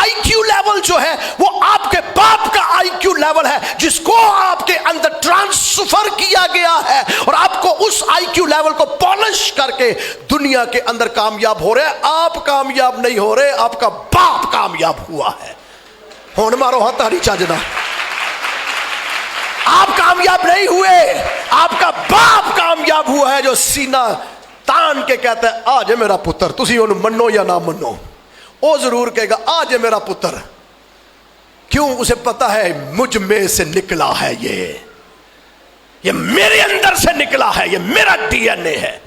IQ لیول ہے جس کو آپ کے اندر ٹرانسفر کیا گیا ہے اور آپ کو اس آئی کیو لیول کو پالش کر کے دنیا کے اندر کامیاب ہو رہے ہیں۔ آپ کامیاب نہیں ہو رہے، آپ کا باپ کامیاب ہوا ہے۔ ہون مارو ہاں تاڑی چاجنا، آپ کامیاب نہیں ہوئے، آپ کا باپ کامیاب ہوا ہے جو سینہ تان کے کہتا ہے آج ہے میرا پتر، تسی انہوں منو یا نہ منو، وہ ضرور کہے گا آج ہے میرا پتر۔ کیوں؟ اسے پتا ہے مجھ میں سے نکلا ہے، یہ میرے اندر سے نکلا ہے، یہ میرا ڈی این اے ہے،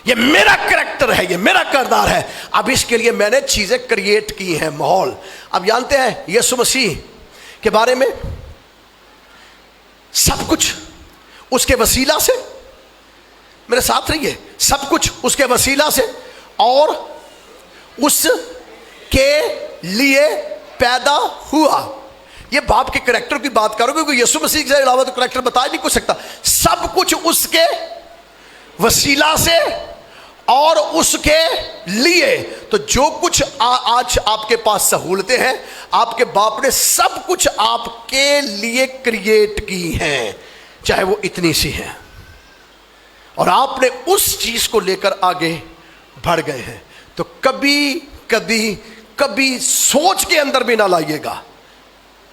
یہ میرا کریکٹر ہے، یہ میرا کردار ہے۔ اب اس کے لیے میں نے چیزیں کریٹ کی ہیں، ماحول۔ اب جانتے ہیں یسوع مسیح کے بارے میں سب کچھ اس کے وسیلہ سے، میرے ساتھ رہیے، سب کچھ اس کے وسیلہ سے اور اس کے لیے پیدا ہوا۔ یہ باپ کے کریکٹر کی بات کرو گے، کیونکہ یسوع مسیح سے علاوہ تو کریکٹر بتا ہی نہیں کچھ سکتا۔ سب کچھ اس کے وسیلہ سے اور اس کے لیے۔ تو جو کچھ آج آپ کے پاس سہولتیں ہیں، آپ کے باپ نے سب کچھ آپ کے لیے کریٹ کی ہیں، چاہے وہ اتنی سی ہیں، اور آپ نے اس چیز کو لے کر آگے بڑھ گئے ہیں۔ تو کبھی سوچ کے اندر بھی نہ لائیے گا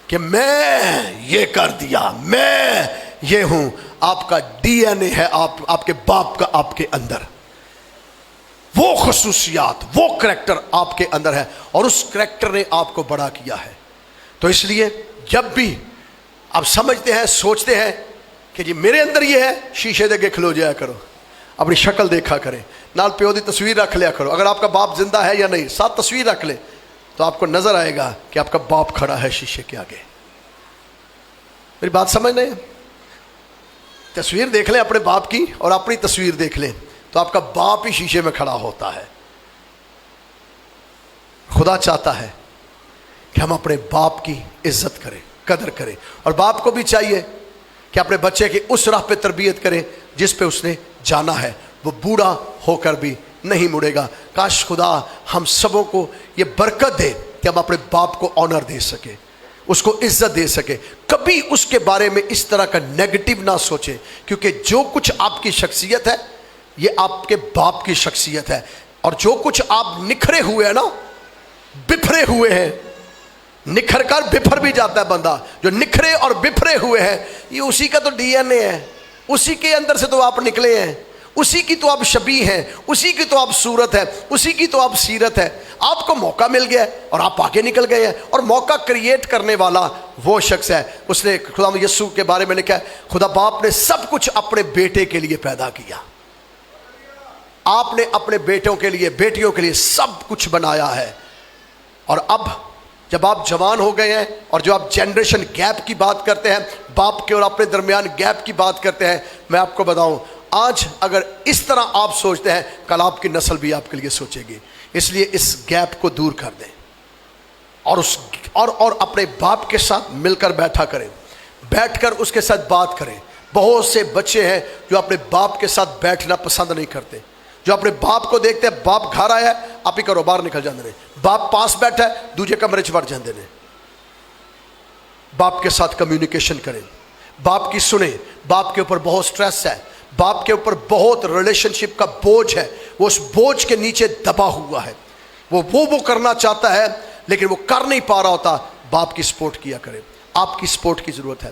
کہ میں یہ کر دیا، میں یہ ہوں۔ آپ کا ڈی این اے ہے، آپ کے باپ کا آپ کے اندر وہ خصوصیات، وہ کریکٹر آپ کے اندر ہے، اور اس کریکٹر نے آپ کو بڑا کیا ہے۔ تو اس لیے جب بھی آپ سمجھتے ہیں، سوچتے ہیں کہ جی میرے اندر یہ ہے، شیشے دے کے کھلو جایا کرو، اپنی شکل دیکھا کریں، نال پیو دی تصویر رکھ لیا کرو۔ اگر آپ کا باپ زندہ ہے یا نہیں، ساتھ تصویر رکھ لیں تو آپ کو نظر آئے گا کہ آپ کا باپ کھڑا ہے شیشے کے آگے۔ میری بات سمجھ رہے ہیں؟ تصویر دیکھ لیں اپنے باپ کی اور اپنی تصویر دیکھ لیں تو آپ کا باپ ہی شیشے میں کھڑا ہوتا ہے۔ خدا چاہتا ہے کہ ہم اپنے باپ کی عزت کریں، قدر کریں، اور باپ کو بھی چاہیے کہ اپنے بچے کی اس راہ پہ تربیت کریں جس پہ اس نے جانا ہے۔ وہ بوڑھا ہو کر بھی نہیں مڑے گا۔ کاش خدا ہم سبوں کو یہ برکت دے کہ ہم اپنے باپ کو آنر دے سکیں، اس کو عزت دے سکے، کبھی اس کے بارے میں اس طرح کا نیگیٹو نہ سوچیں، کیونکہ جو کچھ آپ کی شخصیت ہے یہ آپ کے باپ کی شخصیت ہے، اور جو کچھ آپ نکھرے ہوئے ہیں نا، بفرے ہوئے ہیں، نکھر کر بفر بھی جاتا ہے بندہ، جو نکھرے اور بفرے ہوئے ہیں یہ اسی کا تو ڈی این اے ہے، اسی کے اندر سے تو آپ نکلے ہیں، اسی کی تو آپ شبیہ ہیں، اسی کی تو آپ صورت ہے، اسی کی تو آپ سیرت ہے۔ آپ کو موقع مل گیا ہے اور آپ آگے نکل گئے ہیں، اور موقع کریٹ کرنے والا وہ شخص ہے۔ اس نے خدا یسوع کے بارے میں لکھا ہے خدا باپ نے سب کچھ اپنے بیٹے کے لیے پیدا کیا۔ آپ نے اپنے بیٹوں کے لیے، بیٹیوں کے لیے سب کچھ بنایا ہے۔ اور اب جب آپ جوان ہو گئے ہیں اور جو آپ جنریشن گیپ کی بات کرتے ہیں، باپ کے اور اپنے درمیان گیپ کی بات کرتے ہیں، میں آپ کو بتاؤں آج اگر اس طرح آپ سوچتے ہیں، کل آپ کی نسل بھی آپ کے لیے سوچے گی۔ اس لیے اس گیپ کو دور کر دیں اور اپنے باپ کے ساتھ مل کر بیٹھا کریں، بیٹھ کر اس کے ساتھ بات کریں۔ بہت سے بچے ہیں جو اپنے باپ کے ساتھ بیٹھنا پسند نہیں کرتے، جو اپنے باپ کو دیکھتے ہیں باپ گھر آیا ہے آپ ہی کرو باہر نکل جاندے نے، باپ پاس بیٹھا ہے دوسرے کمرے چ وڑ جاندے نے۔ باپ کے ساتھ کمیونیکیشن کریں، باپ کی سنیں۔ باپ کے اوپر بہت سٹریس ہے، باپ کے اوپر بہت ریلیشن شپ کا بوجھ ہے، وہ اس بوجھ کے نیچے دبا ہوا ہے، وہ کرنا چاہتا ہے لیکن وہ کر نہیں پا رہا ہوتا۔ باپ کی سپورٹ کیا کریں، آپ کی سپورٹ کی ضرورت ہے۔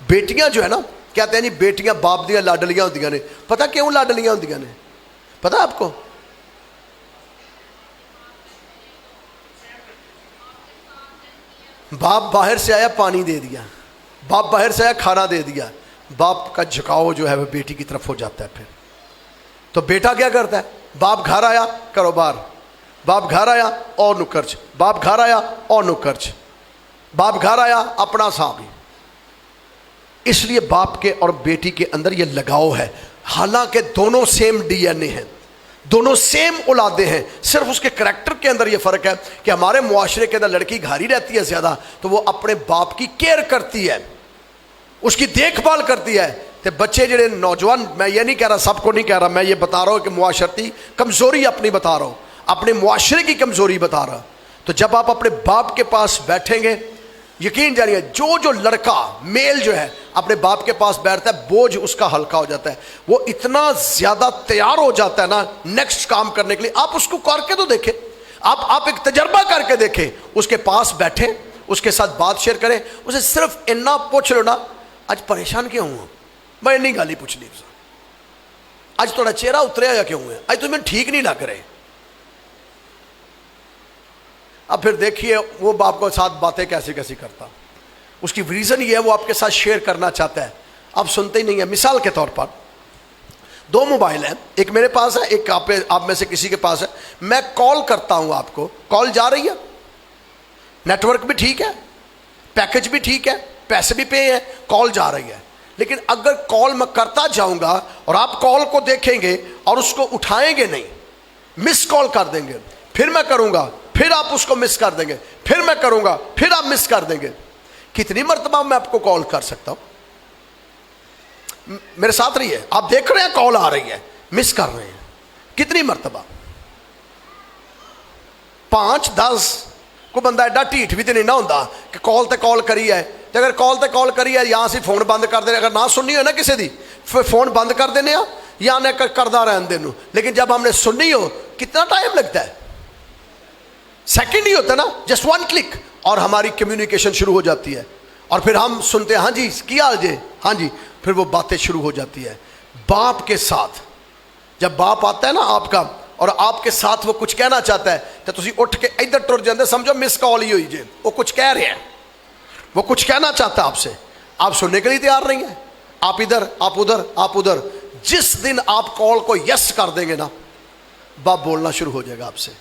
بیٹیاں جو ہے نا، کہتے ہیں جی بیٹیاں باپ دیا لاڈلیاں ہوندیاں نے، پتہ کیوں لاڈلیاں ہوندیاں نے؟ پتہ آپ کو؟ باپ باہر سے آیا پانی دے دیا، باپ باہر سے آیا کھانا دے دیا، باپ کا جھکاؤ جو ہے وہ بیٹی کی طرف ہو جاتا ہے۔ پھر تو بیٹا کیا کرتا ہے؟ باپ گھر آیا کرو بار، باپ گھر آیا اور نکرچ، باپ گھر آیا اور نکرچ، باپ گھر آیا اپنا صاحب ہی۔ اس لیے باپ کے اور بیٹی کے اندر یہ لگاؤ ہے، حالانکہ دونوں سیم ڈی این اے ہیں، دونوں سیم اولادیں ہیں، صرف اس کے کریکٹر کے اندر یہ فرق ہے کہ ہمارے معاشرے کے اندر لڑکی گھر ہی رہتی ہے زیادہ، تو وہ اپنے باپ کی کیئر کرتی ہے، اس کی دیکھ بھال کرتی ہے۔ تو بچے جڑے نوجوان، میں یہ نہیں کہہ رہا، سب کو نہیں کہہ رہا، میں یہ بتا رہا ہوں کہ معاشرتی کمزوری اپنی بتا رہا ہوں، اپنے معاشرے کی کمزوری بتا رہا۔ تو جب آپ اپنے باپ کے پاس بیٹھیں گے یقین جانیے جو لڑکا میل جو ہے اپنے باپ کے پاس بیٹھتا ہے بوجھ اس کا ہلکا ہو جاتا ہے, وہ اتنا زیادہ تیار ہو جاتا ہے نا نیکسٹ کام کرنے کے لیے. آپ اس کو کر کے تو دیکھیں, آپ ایک تجربہ کر کے دیکھیں, اس کے پاس بیٹھیں, اس کے ساتھ بات شیئر کریں, اسے صرف اتنا پوچھ لو نا, آج پریشان کیوں ہوں, میں نہیں گالی پوچھ لی, آج تھوڑا چہرہ اتریا یا کیوں ہے, آج تمہیں ٹھیک نہیں لگ رہے. اب پھر دیکھیے وہ باپ کو ساتھ باتیں کیسی کیسی کرتا, اس کی ریزن یہ ہے وہ آپ کے ساتھ شیئر کرنا چاہتا ہے, آپ سنتے ہی نہیں ہیں. مثال کے طور پر 2 موبائل ہیں, ایک میرے پاس ہے, ایک آپ میں سے کسی کے پاس ہے. میں کال کرتا ہوں آپ کو, کال جا رہی ہے, نیٹ ورک بھی ٹھیک ہے, پیکج بھی ٹھیک ہے, پیسے بھی پے ہیں, کال جا رہی ہے. لیکن اگر کال میں کرتا جاؤں گا اور آپ کال کو دیکھیں گے اور اس کو اٹھائیں گے نہیں, مس کال کر دیں گے, پھر میں کروں گا, پھر آپ اس کو مس کر دیں گے, پھر میں کروں گا, پھر آپ مس کر دیں گے, کتنی مرتبہ میں آپ کو کال کر سکتا ہوں؟ میرے ساتھ رہیے, آپ دیکھ رہے ہیں کال آ رہی ہے, مس کر رہے ہیں, کتنی مرتبہ؟ 5-10. کو بندہ ایڈا ٹھیٹ بھی تو نہیں نہ ہوتا کہ کال تے کال کری ہے, تو اگر کال تے کال کری ہے یہاں سے فون بند کر دینا, اگر نہ سننی ہو نا کسی دی فون بند کر دینے یا نہ کردہ رہن دینا. لیکن جب ہم نے سننی ہو کتنا ٹائم لگتا ہے, سیکنڈ ہی ہوتا نا, جسٹ 1 کلک اور ہماری کمیونیکیشن شروع ہو جاتی ہے. اور پھر ہم سنتے ہیں ہاں جی کیا حال جی, ہاں جی, پھر وہ باتیں شروع ہو جاتی ہے. باپ کے ساتھ جب باپ آتا ہے نا آپ کا اور آپ کے ساتھ وہ کچھ کہنا چاہتا ہے تو تسی اٹھ کے ادھر ٹر جاندے, سمجھو مس کال ہی ہوئی جی, وہ کچھ کہہ رہے ہیں, وہ کچھ کہنا چاہتا ہے آپ سے, آپ سننے کے لیے تیار نہیں ہیں, آپ ادھر آپ ادھر آپ ادھر. جس دن آپ کال کو یس کر دیں گے نا, باپ بولنا شروع ہو جائے گا آپ سے,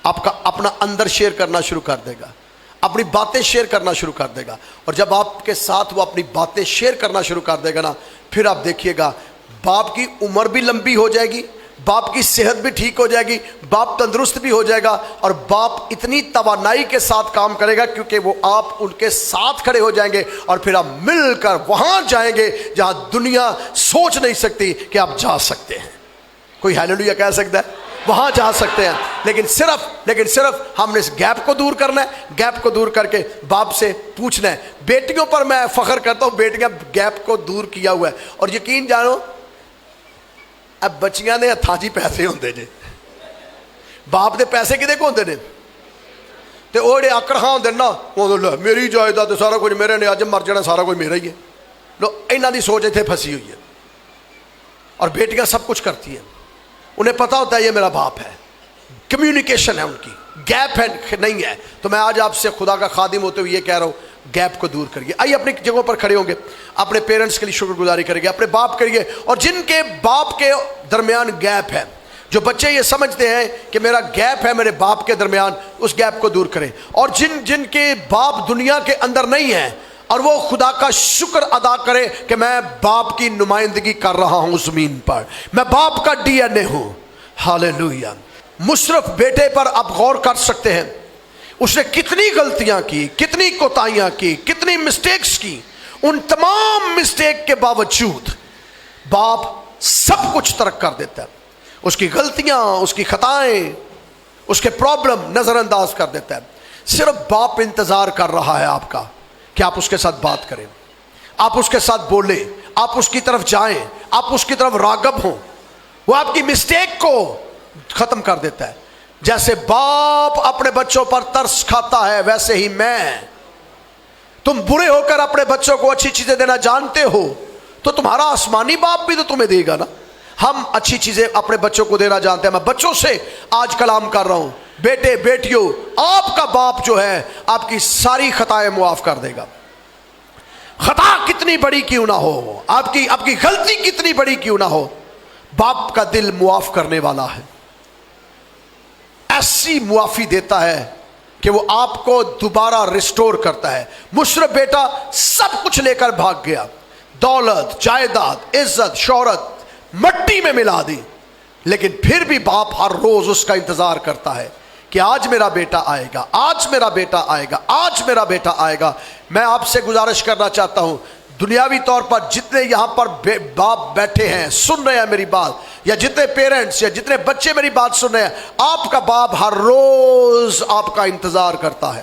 آپ کا اپنا اندر شیئر کرنا شروع کر دے گا, اپنی باتیں شیئر کرنا شروع کر دے گا. اور جب آپ کے ساتھ وہ اپنی باتیں شیئر کرنا شروع کر دے گا نا, پھر آپ دیکھیے گا باپ کی عمر بھی لمبی ہو جائے گی, باپ کی صحت بھی ٹھیک ہو جائے گی, باپ تندرست بھی ہو جائے گا, اور باپ اتنی توانائی کے ساتھ کام کرے گا کیونکہ وہ آپ ان کے ساتھ کھڑے ہو جائیں گے, اور پھر آپ مل کر وہاں جائیں گے جہاں دنیا سوچ نہیں سکتی کہ آپ جا سکتے ہیں. کوئی ہیلیلویا کہہ سکتا ہے؟ وہاں جا سکتے ہیں. لیکن صرف ہم نے اس گیپ کو دور کرنا ہے, گیپ کو دور کر کے باپ سے پوچھنا ہے. بیٹیوں پر میں فخر کرتا ہوں, بیٹیاں گیپ کو دور کیا ہوا ہے. اور یقین جانو اب بچیاں نے ہتھاں جی پیسے ہوندے جے, باپ دے پیسے کدے کو ہوندے نے, تے او جڑے آکڑ خاں ہوندے نا, وہ میری جائیداد تے سارا کچھ میرے نے, اج مر جانا سارا کچھ میرا ہی ہے. لو انہاں دی سوچ ایتھے پھسی ہوئی ہے. اور بیٹیاں سب کچھ کرتی ہیں, انہیں پتا ہوتا ہے یہ میرا باپ ہے, کمیونیکیشن ہے ان کی, گیپ ہے نہیں ہے. تو میں آج آپ سے خدا کا خادم ہوتے ہوئے یہ کہہ رہا ہوں, گیپ کو دور کریے. آئیے اپنی جگہوں پر کھڑے ہوں گے, اپنے پیرنٹس کے لیے شکر گزاری کریں گے, اپنے باپ کریے. اور جن کے باپ کے درمیان گیپ ہے, جو بچے یہ سمجھتے ہیں کہ میرا گیپ ہے میرے باپ کے درمیان, اس گیپ کو دور کریں. اور جن کے باپ دنیا کے اندر نہیں ہیں, اور وہ خدا کا شکر ادا کرے کہ میں باپ کی نمائندگی کر رہا ہوں زمین پر, میں باپ کا ڈی این اے ہوں. ہاللیلویا. مشرف بیٹے پر آپ غور کر سکتے ہیں, اس نے کتنی غلطیاں کی, کتنی کوتاہیاں کی, کتنی مسٹیکس کی. ان تمام مسٹیک کے باوجود باپ سب کچھ ترک کر دیتا ہے. اس کی غلطیاں, اس کی خطائیں, اس کے پرابلم نظر انداز کر دیتا ہے. صرف باپ انتظار کر رہا ہے آپ کا کہ آپ اس کے ساتھ بات کریں, آپ اس کے ساتھ بولیں, آپ اس کی طرف جائیں, آپ اس کی طرف راغب ہوں. وہ آپ کی مسٹیک کو ختم کر دیتا ہے. جیسے باپ اپنے بچوں پر ترس کھاتا ہے, ویسے ہی میں. تم برے ہو کر اپنے بچوں کو اچھی چیزیں دینا جانتے ہو, تو تمہارا آسمانی باپ بھی تو تمہیں دے گا نا. ہم اچھی چیزیں اپنے بچوں کو دینا جانتے ہیں. میں بچوں سے آج کلام کر رہا ہوں, بیٹے بیٹیوں, آپ کا باپ جو ہے آپ کی ساری خطائیں معاف کر دے گا. خطا کتنی بڑی کیوں نہ ہو, آپ کی غلطی کتنی بڑی کیوں نہ ہو, باپ کا دل معاف کرنے والا ہے. ایسی معافی دیتا ہے کہ وہ آپ کو دوبارہ ریسٹور کرتا ہے. مشرف بیٹا سب کچھ لے کر بھاگ گیا, دولت, جائیداد, عزت, شہرت مٹی میں ملا دی, لیکن پھر بھی باپ ہر روز اس کا انتظار کرتا ہے کہ آج میرا بیٹا آئے گا, آج میرا بیٹا آئے گا, آج میرا بیٹا آئے گا. میں آپ سے گزارش کرنا چاہتا ہوں, دنیاوی طور پر جتنے یہاں پر باپ بیٹھے ہیں سن رہے ہیں میری بات, یا جتنے پیرنٹس یا جتنے بچے میری بات سن رہے ہیں, آپ کا باپ ہر روز آپ کا انتظار کرتا ہے.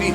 3,